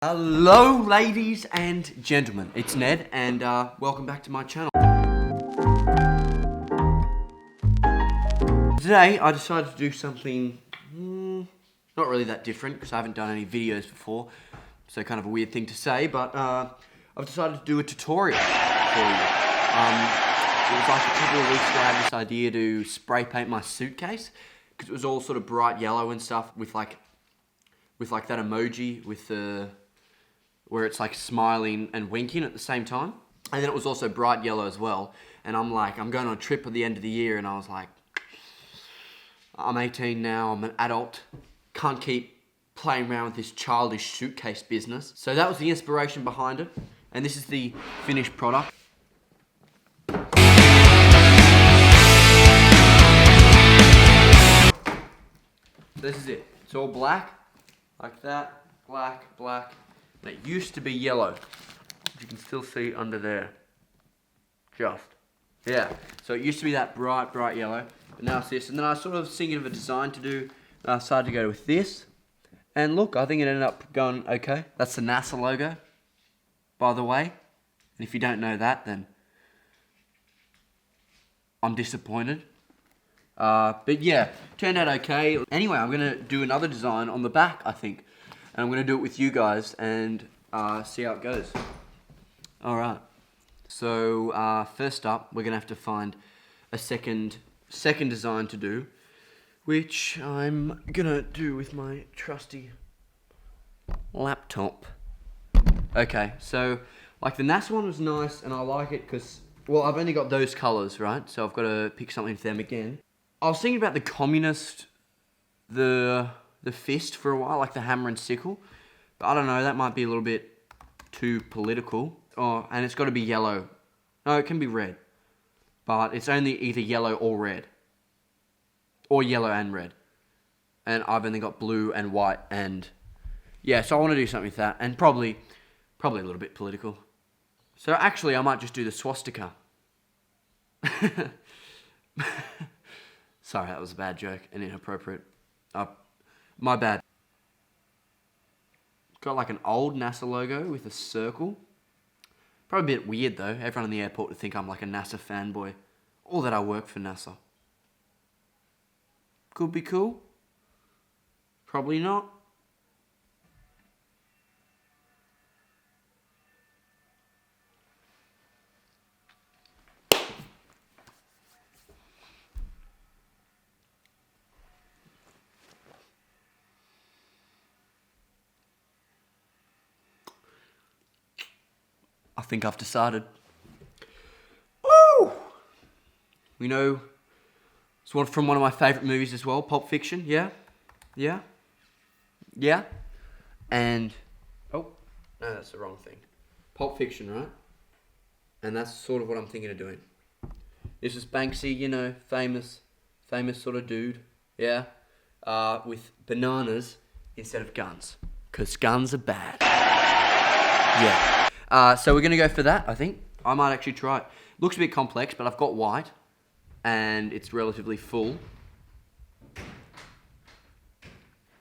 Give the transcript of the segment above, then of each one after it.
Hello ladies and gentlemen, it's Ned and welcome back to my channel. Today I decided to do something not really that different because I haven't done any videos before, so kind of a weird thing to say, but I've decided to do a tutorial for you. It was like a couple of weeks ago I had this idea to spray paint my suitcase because it was all sort of bright yellow and stuff with like that emoji with the where it's like smiling and winking at the same time. And then it was also bright yellow as well. And I'm going on a trip at the end of the year and I was like, I'm 18 now, I'm an adult, can't keep playing around with this childish suitcase business. So that was the inspiration behind it. And this is the finished product. This is it. It's all black, like that, black, black. And it used to be yellow. You can still see under there. Just. Yeah. So it used to be that bright, bright yellow. But now it's this. And then I was sort of thinking of a design to do. And I decided to go with this. And look, I think it ended up going okay. That's the NASA logo, by the way. And if you don't know that, then I'm disappointed. But yeah, turned out okay. Anyway, I'm going to do another design on the back, I think. And I'm going to do it with you guys and see how it goes. Alright. So, first up, we're going to have to find a second design to do, which I'm going to do with my trusty laptop. Okay, so, like the NASA one was nice, and I like it because, well, I've only got those colours, right? So I've got to pick something for them again. I was thinking about the communist, the fist for a while, like the hammer and sickle. But I don't know, that might be a little bit too political. Oh, and it's got to be yellow. No, it can be red. But it's only either yellow or red. Or yellow and red. And I've only got blue and white and... yeah, so I want to do something with that. And probably a little bit political. So actually, I might just do the swastika. Sorry, that was a bad joke and inappropriate. My bad. Got like an old NASA logo with a circle. Probably a bit weird though. Everyone in the airport would think I'm like a NASA fanboy. Or that I work for NASA. Could be cool. Probably not. I think I've decided. Woo! We know it's one from one of my favourite movies as well, Pulp Fiction. Yeah, yeah, yeah. And oh no, that's the wrong thing. Pulp Fiction, right? And that's sort of what I'm thinking of doing. This is Banksy, you know, famous sort of dude. Yeah, with bananas instead of guns, 'cause guns are bad. Yeah. So we're going to go for that, I think. I might actually try it. Looks a bit complex, but I've got white. And it's relatively full.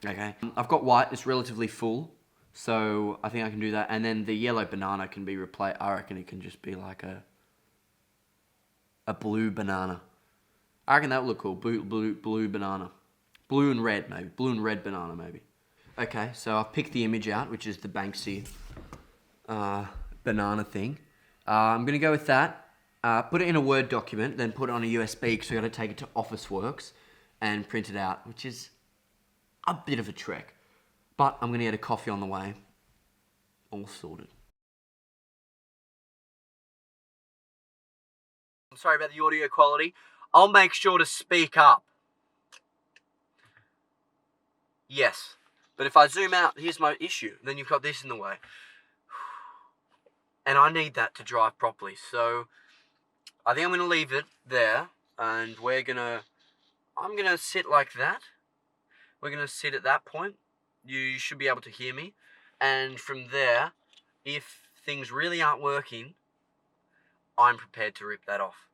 Okay. I've got white, it's relatively full. So I think I can do that. And then the yellow banana can be replaced. I reckon it can just be like a blue banana. I reckon that would look cool. Blue banana. Blue and red, maybe. Blue and red banana, maybe. Okay, so I've picked the image out, which is the Banksy banana thing. I'm going to go with that. Put it in a Word document, then put it on a USB because I've got to take it to Officeworks and print it out, which is a bit of a trek. But I'm going to get a coffee on the way. All sorted. I'm sorry about the audio quality. I'll make sure to speak up. Yes. But if I zoom out, here's my issue. Then you've got this in the way. And I need that to drive properly. So I think I'm going to leave it there. And I'm going to sit like that. We're going to sit at that point. You should be able to hear me. And from there, if things really aren't working, I'm prepared to rip that off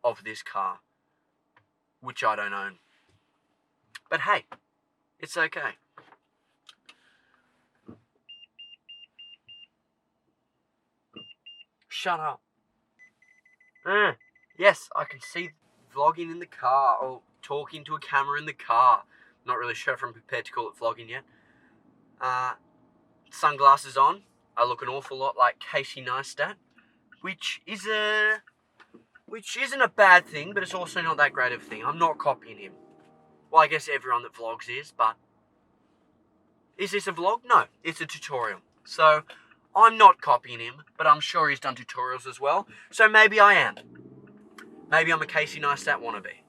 of this car, which I don't own. But hey, it's okay. shut up. Yes, I can see vlogging in the car, or talking to a camera in the car. Not really sure if I'm prepared to call it vlogging yet. Sunglasses on. I look an awful lot like Casey Neistat, which isn't a bad thing, but it's also not that great of a thing. I'm not copying him. Well, I guess everyone that vlogs is, but is this a vlog? No, it's a tutorial. So I'm not copying him, but I'm sure he's done tutorials as well. So maybe I am. Maybe I'm a Casey Neistat wannabe.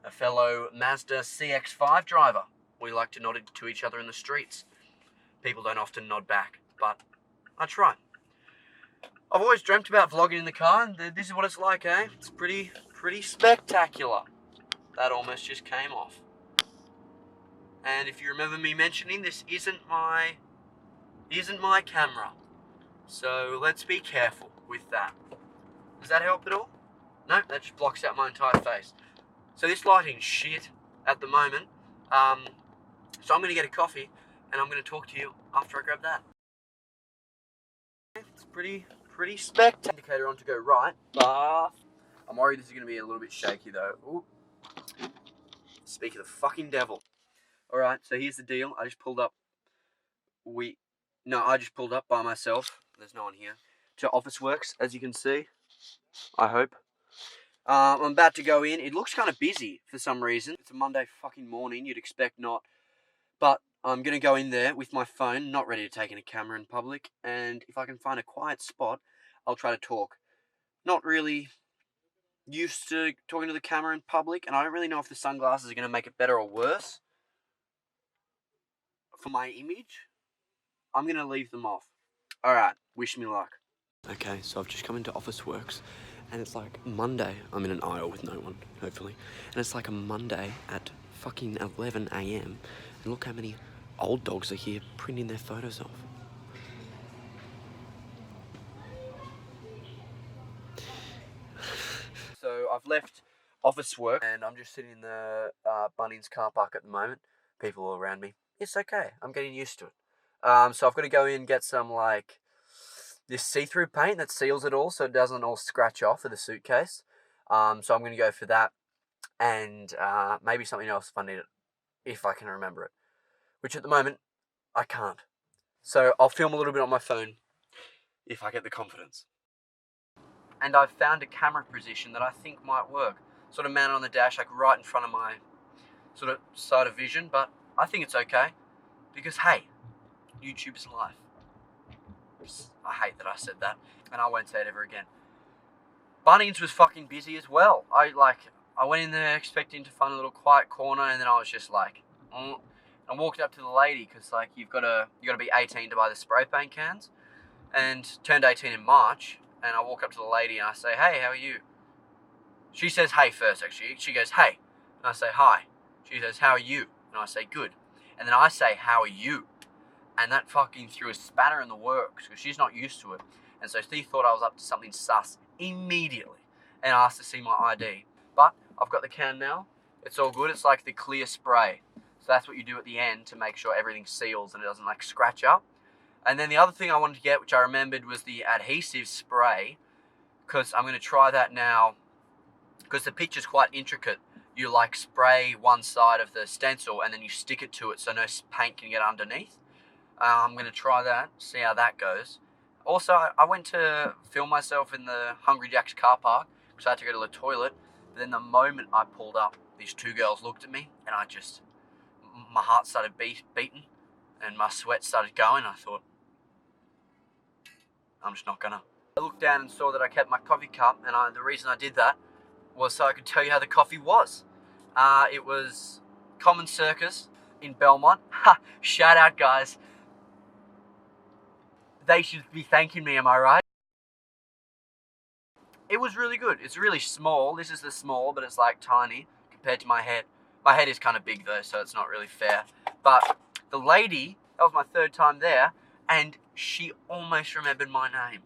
A fellow Mazda CX-5 driver. We like to nod to each other in the streets. People don't often nod back, but I try. I've always dreamt about vlogging in the car, and this is what it's like, eh? It's pretty spectacular. That almost just came off. And if you remember me mentioning, this isn't my camera. So let's be careful with that. Does that help at all? No, that just blocks out my entire face. So this lighting's shit at the moment. So I'm going to get a coffee, and I'm going to talk to you after I grab that. It's pretty spectacular. Indicator on to go right, but I'm worried this is going to be a little bit shaky though. Ooh. Speak of the fucking devil. Alright, so here's the deal. I just pulled up by myself. There's no one here. To Officeworks, as you can see. I hope. I'm about to go in. It looks kind of busy for some reason. It's a Monday fucking morning. You'd expect not. But I'm going to go in there with my phone, not ready to take in a camera in public. And if I can find a quiet spot, I'll try to talk. Not really used to talking to the camera in public. And I don't really know if the sunglasses are going to make it better or worse. For my image, I'm going to leave them off. Alright, wish me luck. Okay, so I've just come into Officeworks, and it's like Monday. I'm in an aisle with no one, hopefully. And it's like a Monday at fucking 11 AM. And look how many old dogs are here printing their photos off. So I've left Officeworks, and I'm just sitting in the Bunnings car park at the moment. People all around me. It's okay. I'm getting used to it. So I've got to go in and get some, like, this see-through paint that seals it all so it doesn't all scratch off of the suitcase. So I'm going to go for that. And maybe something else if I need it. If I can remember it. Which at the moment, I can't. So I'll film a little bit on my phone if I get the confidence. And I've found a camera position that I think might work. Sort of mounted on the dash, like right in front of my sort of side of vision. But I think it's okay. Because, hey, YouTube is life. I hate that I said that, and I won't say it ever again. Bunnings was fucking busy as well. I went in there expecting to find a little quiet corner, and then I was just like, I walked up to the lady because like you got to be 18 to buy the spray paint cans, and turned 18 in March. And I walk up to the lady and I say, "Hey, how are you?" She says, "Hey" first. Actually, she goes, "Hey," and I say, "Hi." She says, "How are you?" And I say, "Good." And then I say, "How are you?" And that fucking threw a spanner in the works because she's not used to it. And so she thought I was up to something sus immediately and asked to see my ID. But I've got the can now. It's all good. It's like the clear spray. So that's what you do at the end to make sure everything seals and it doesn't like scratch up. And then the other thing I wanted to get, which I remembered, was the adhesive spray, because I'm going to try that now because the picture's quite intricate. You like spray one side of the stencil and then you stick it to it so no paint can get underneath. I'm going to try that, see how that goes. Also, I went to film myself in the Hungry Jack's car park because I had to go to the toilet. But then the moment I pulled up, these two girls looked at me and my heart started beating and my sweat started going. I thought, I'm just not going to. I looked down and saw that I kept my coffee cup, and the reason I did that was so I could tell you how the coffee was. It was Common Circus in Belmont. Ha! Shout out, guys. They should be thanking me, am I right? It was really good. It's really small. This is the small, but it's like tiny compared to my head. My head is kind of big though, so it's not really fair. But the lady, that was my third time there, and she almost remembered my name.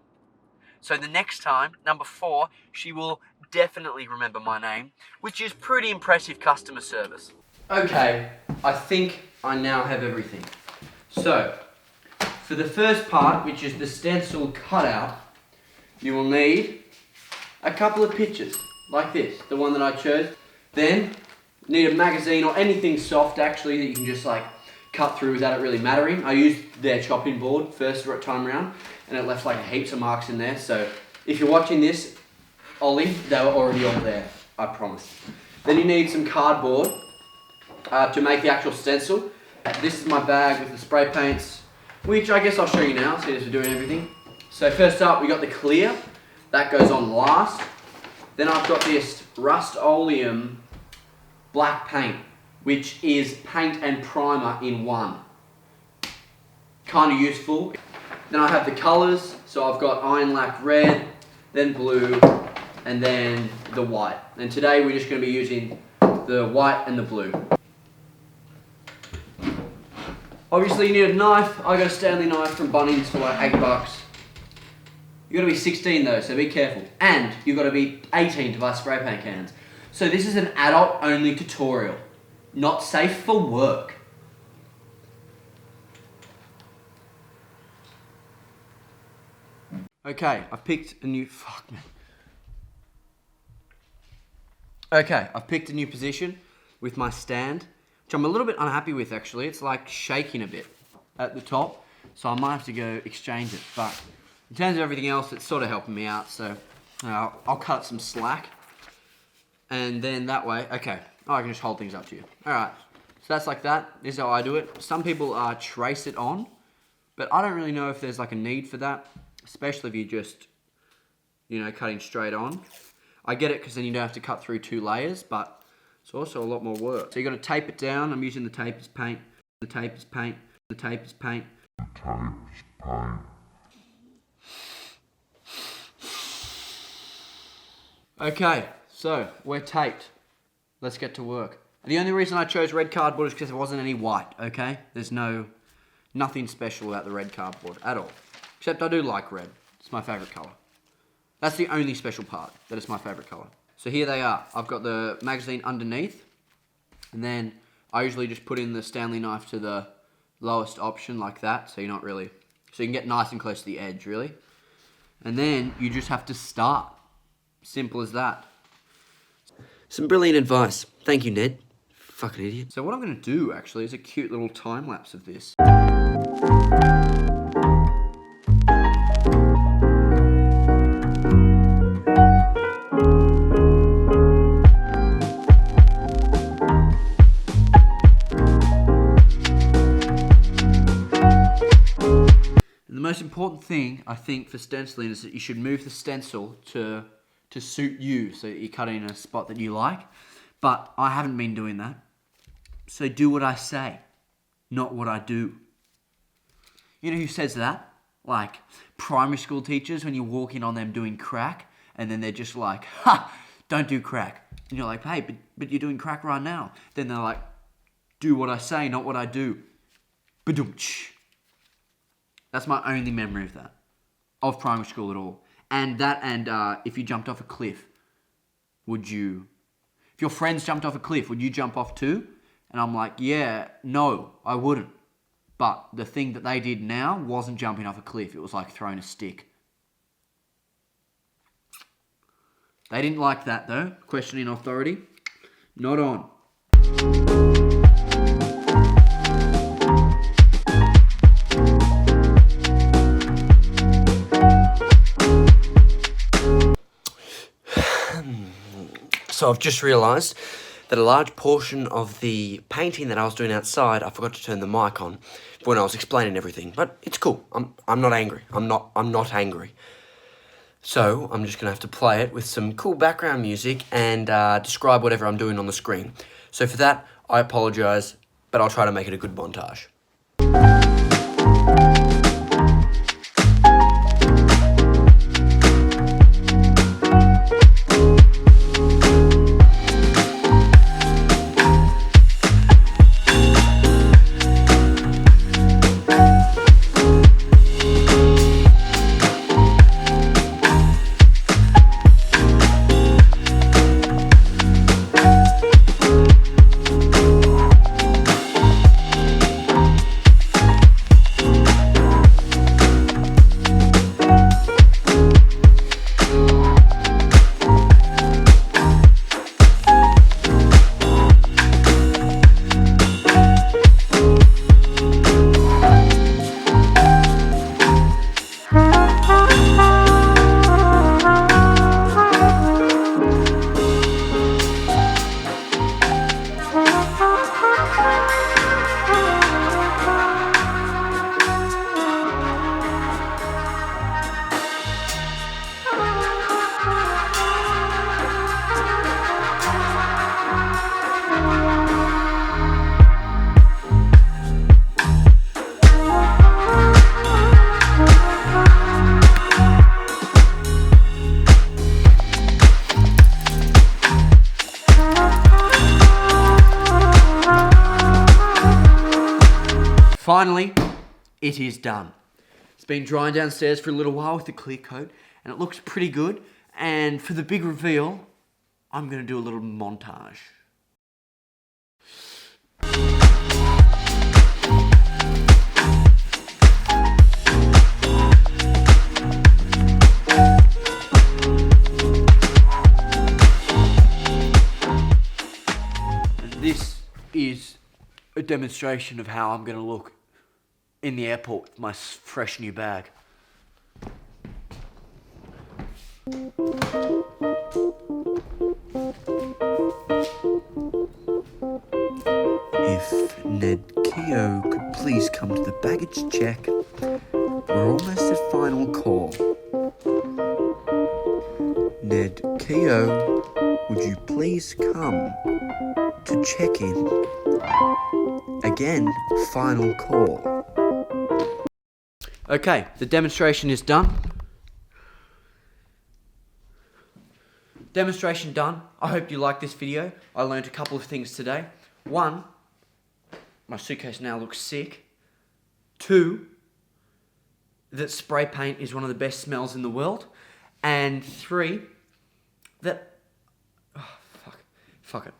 So the next time, number 4, she will definitely remember my name, which is pretty impressive customer service. Okay, I think I now have everything. So, For the first part, which is the stencil cutout, you will need a couple of pictures, like this, the one that I chose. Then, need a magazine or anything soft actually that you can just like cut through without it really mattering. I used their chopping board first time around and it left like heaps of marks in there. So if you're watching this, Ollie, they were already all there, I promise. Then you need some cardboard to make the actual stencil. This is my bag with the spray paints, which I guess I'll show you now, see as we're doing everything. So first up, we got the clear. That goes on last. Then I've got this Rust-Oleum black paint, which is paint and primer in one. Kind of useful. Then I have the colours, so I've got Iron Lac red, then blue, and then the white. And today we're just going to be using the white and the blue. Obviously you need a knife. I got a Stanley knife from Bunnings for like $8. You got to be 16 though, so be careful. And you've got to be 18 to buy spray paint cans. So this is an adult only tutorial. Not safe for work. Okay, I've picked a new... Okay, I've picked a new position with my stand, which I'm a little bit unhappy with actually. It's like shaking a bit at the top, so I might have to go exchange it. But in terms of everything else, it's sort of helping me out, so I'll cut some slack. And then that way, okay, I can just hold things up to you. Alright, so that's like that. This is how I do it. Some people trace it on, but I don't really know if there's like a need for that, especially if you just, you know, cutting straight on. I get it because then you don't have to cut through 2 layers, but it's also a lot more work. So you got to tape it down. I'm using the tape as paint. The tape is paint. The tape is paint. The tape is paint. Okay, so we're taped. Let's get to work. The only reason I chose red cardboard is because there wasn't any white, okay? There's nothing special about the red cardboard at all. Except I do like red. It's my favourite colour. That's the only special part, that it's my favourite colour. So here they are. I've got the magazine underneath. And then I usually just put in the Stanley knife to the lowest option like that. So you're not really... So you can get nice and close to the edge, really. And then you just have to start. Simple as that. Some brilliant advice. Thank you, Ned. Fucking idiot. So what I'm going to do, actually, is a cute little time-lapse of this. The most important thing, I think, for stenciling is that you should move the stencil to suit you, so that you cut in a spot that you like. But I haven't been doing that. So do what I say, not what I do. You know who says that? Like primary school teachers when you walk in on them doing crack, and then they're just like, ha, don't do crack. And you're like, hey, but you're doing crack right now. Then they're like, do what I say, not what I do. Ba-dum-tsh. That's my only memory of that, of primary school at all. And that, and if you jumped off a cliff, would you... If your friends jumped off a cliff, would you jump off too? And I'm like, yeah, no, I wouldn't. But the thing that they did now wasn't jumping off a cliff. It was like throwing a stick. They didn't like that though. Questioning authority. Not on. So I've just realised that a large portion of the painting that I was doing outside, I forgot to turn the mic on when I was explaining everything. But it's cool. I'm not angry. I'm not angry. So I'm just gonna have to play it with some cool background music and describe whatever I'm doing on the screen. So for that, I apologise, but I'll try to make it a good montage. finally, it is done. It's been drying downstairs for a little while with the clear coat, and it looks pretty good. And for the big reveal, I'm going to do a little montage. This is a demonstration of how I'm going to look in the airport with my fresh new bag. If Ned Keogh could please come to the baggage check, we're almost at final call. Ned Keogh, would you please come to check in? Again, final call. Okay, the demonstration is done. Demonstration done. I hope you liked this video. I learned a couple of things today. 1, my suitcase now looks sick. 2, that spray paint is one of the best smells in the world. And 3, that... oh, fuck it.